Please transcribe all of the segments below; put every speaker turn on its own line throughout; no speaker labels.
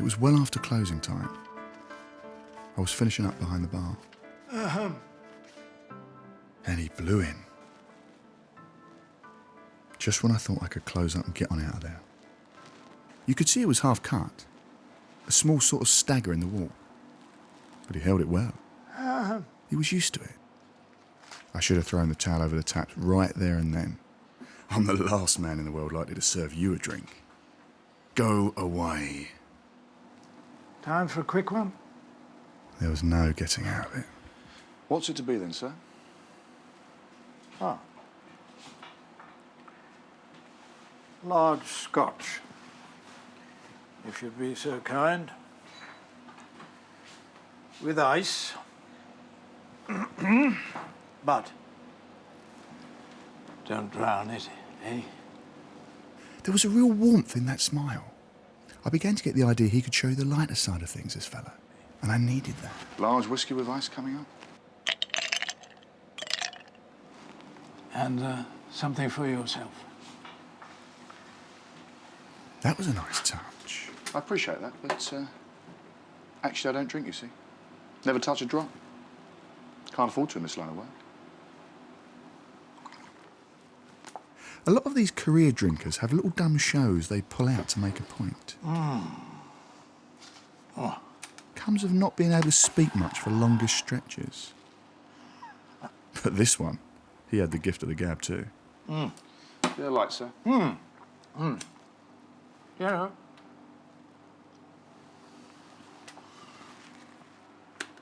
It was well after closing time. I was finishing up behind the bar. And he blew in. Just when I thought I could close up and get on out of there. You could see it was half cut. A small sort of stagger in the wall. But he held it well. He was used to it. I should have thrown the towel over the taps right there and then. I'm the last man in the world likely to serve you a drink. Go away.
Time for a quick one?
There was no getting out of it.
What's it to be then, sir?
Ah. Large Scotch, if you'd be so kind. With ice. But don't drown it, eh?
There was a real warmth in that smile. I began to get the idea he could show you the lighter side of things, this fellow. And I needed that.
Large whiskey with ice coming up?
And something for yourself.
That was a nice touch.
I appreciate that, but actually I don't drink, you see. Never touch a drop. Can't afford to in this line of work.
A lot of these career drinkers have little dumb shows they pull out to make a point. Comes of not being able to speak much for longer stretches. But this one, he had the gift of the gab too.
Yeah, light, sir.
You know,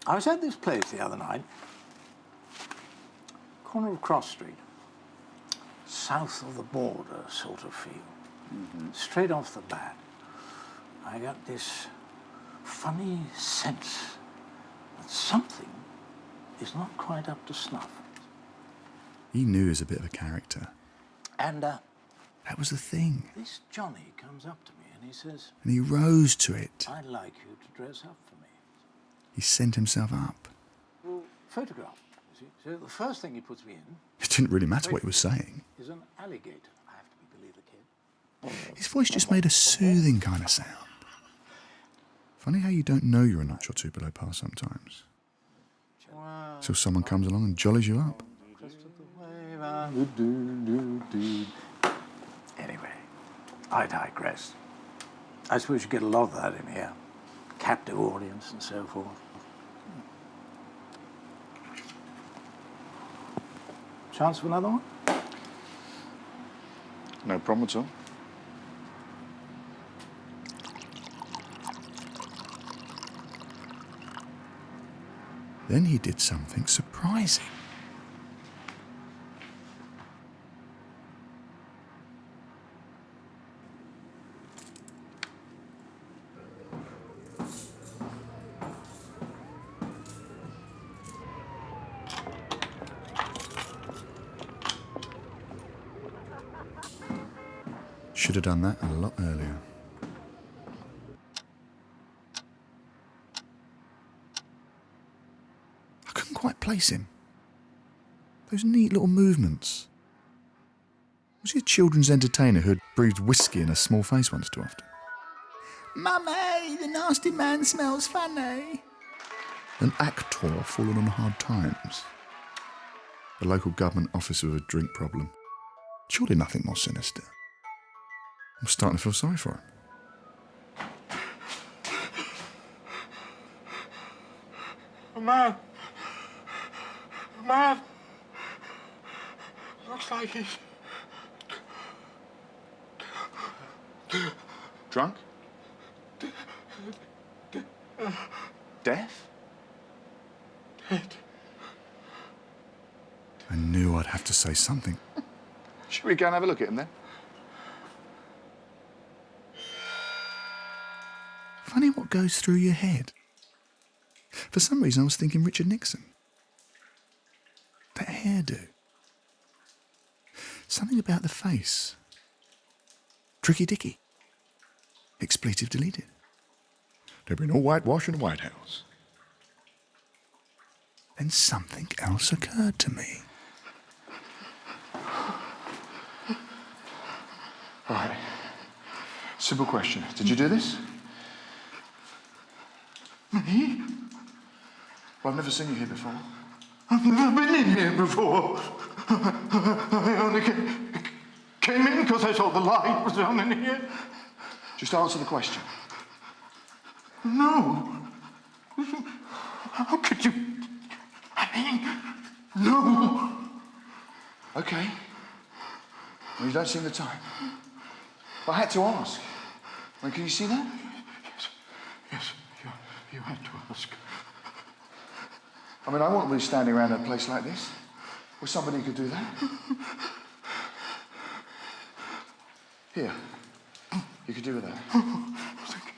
I was at this place the other night, corner of Cross Street, south of the border sort of feel. Straight off the bat, I got this funny sense that something is not quite up to snuff.
He knew he was a bit of a character.
And
That was the thing.
this Johnny comes up to me and he says,
And he rose to it.
I'd like you to dress up for me.
He sent himself up.
Well, photograph, you see. So the first thing he puts me in
It didn't really matter what he was saying.
is an alligator. I have to believe the kid.
His voice just made a soothing kind of sound. Funny how you don't know you're a notch or two below par sometimes. Till someone comes along and jollies you up.
Anyway, I digress. I suppose you get a lot of that in here. Captive audience and so forth. Chance for another one?
No problem at all.
Then he did something surprising. Should have done that a lot earlier. I couldn't quite place him. Those neat little movements. Was he a children's entertainer who had breathed whiskey in a small face once too often? Mummy, the nasty man smells funny. An actor fallen on hard times. A local government officer with a drink problem. Surely nothing more sinister. I'm starting to feel sorry for him.
A man. A man. Looks like he's...
Drunk? Deaf?
dead.
I knew I'd have to say something.
Should we go and have a look at him then?
Funny what goes through your head. For some reason I was thinking Richard Nixon. That hairdo. Something about the face. Tricky Dicky. Expletive deleted. There'll be no whitewash in the White House. Then something else occurred to me.
All right. Simple question. Did you do this?
Me?
Well, I've never seen you here before.
I've never been in here before. I only came in because I saw the light was on in here.
Just answer the question.
No. How could you? I mean, no.
Okay. Well, you don't seem the type. But I had to ask. I mean, can you see that?
Yes, you had to ask.
I mean, I wouldn't be standing around a place like this where somebody could do that. Here. You could do with that.
Thank you.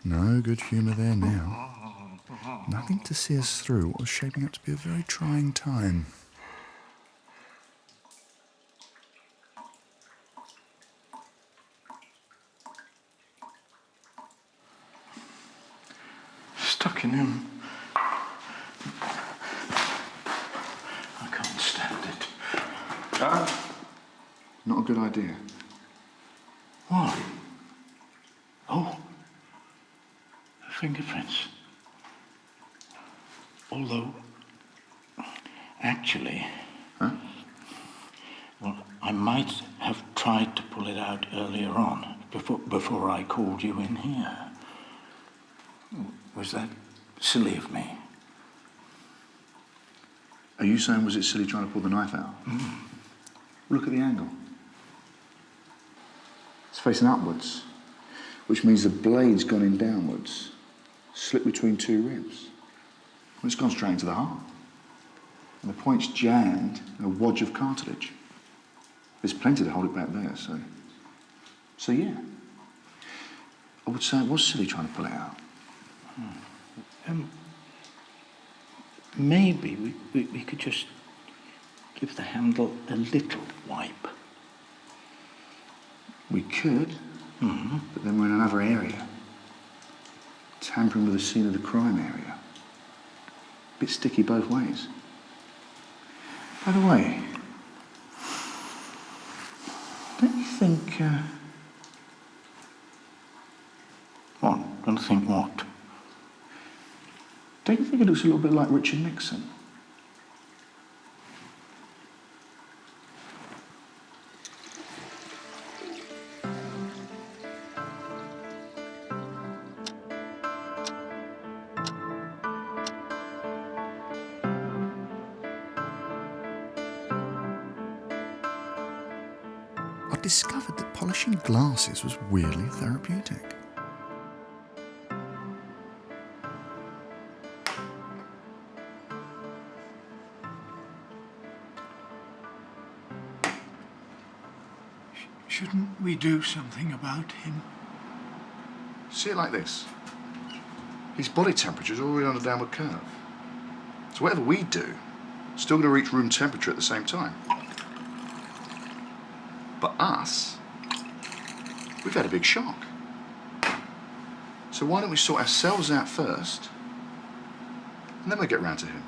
No good humour there now. Nothing to see us through what was shaping up to be a very trying time.
Stuck in him. I can't stand it.
Not a good idea.
What? Oh. Fingerprints. Although, actually, well, I might have tried to pull it out earlier on, before I called you in here. Was that silly of me?
Are you saying was it silly trying to pull the knife out? Look at the angle. It's facing upwards, which means the blade's gone in downwards, slipped between two ribs. Well, it's gone straight into the heart. And the point's jammed in a wodge of cartilage. There's plenty to hold it back there, so yeah. I would say it was silly trying to pull it out.
Maybe we could just give the handle a little wipe.
We could, but then we're in another area. Tampering with the scene of the crime area. A bit sticky both ways. By the way, don't you think,
What? Don't think what?
don't you think it looks a little bit like Richard Nixon?
I discovered that polishing glasses was weirdly therapeutic.
Shouldn't we do something about him?
See it like this. His body temperature's already on a downward curve. So whatever we do, still going to reach room temperature at the same time. But us, we've had a big shock. So why don't we sort ourselves out first, and then we'll get round to him.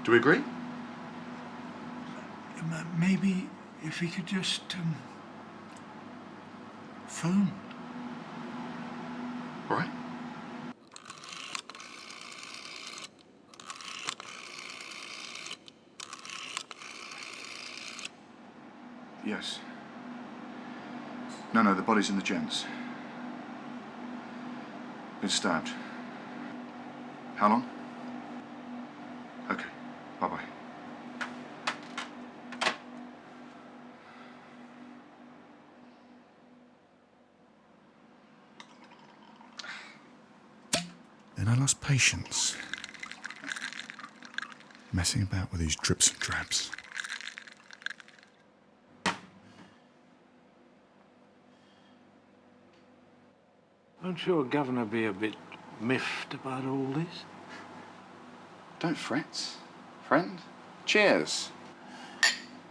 Do we agree?
Maybe if we could just phone.
All right. Yes. No, the body's in the gents. Been stabbed. How long? Okay. Bye-bye.
Then I lost patience, messing about with these drips and drabs.
Won't your governor be a bit miffed about all this?
Don't fret, friend. Cheers.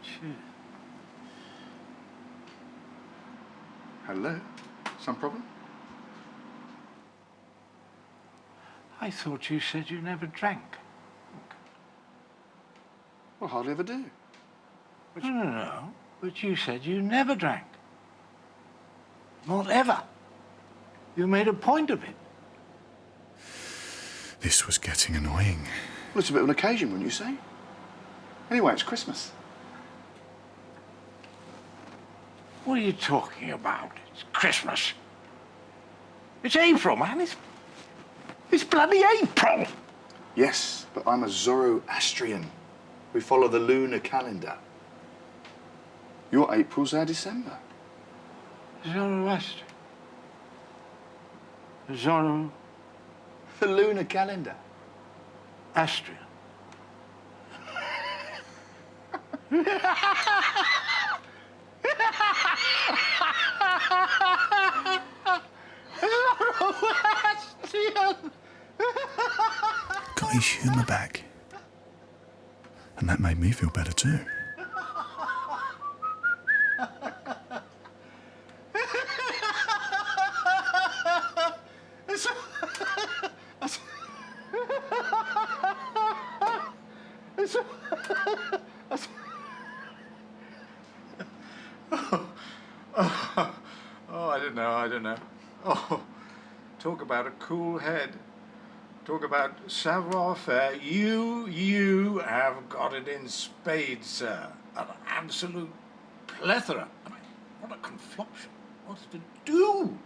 Cheers.
Hello. Some problem?
I thought you said you never drank.
Well, I hardly ever do.
No, but you said you never drank. Not ever. You made a point of it.
This was getting annoying.
Well, it's a bit of an occasion, wouldn't you say? Anyway, it's Christmas.
What are you talking about? It's Christmas. It's April, man. It's bloody April.
Yes, but I'm a Zoroastrian. We follow the lunar calendar. Your April's our December.
Zoroaster.
The lunar calendar.
Zoroastrian.
Got his humour back. And that made me feel better too.
Oh, I don't know. Oh, talk about a cool head. Talk about savoir-faire. You have got it in spades, sir. An absolute plethora. I mean, what a confluxion. What's to do?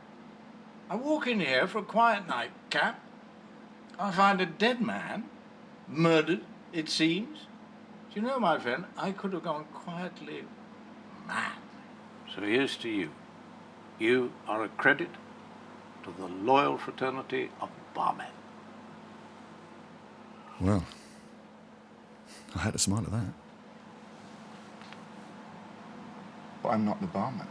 I walk in here for a quiet night, Cap. I find a dead man, murdered, it seems. Do you know, my friend, I could have gone quietly mad. So here's to you. You are a credit to the loyal fraternity of barmen.
Well, I had to smile at that.
But I'm not the barman.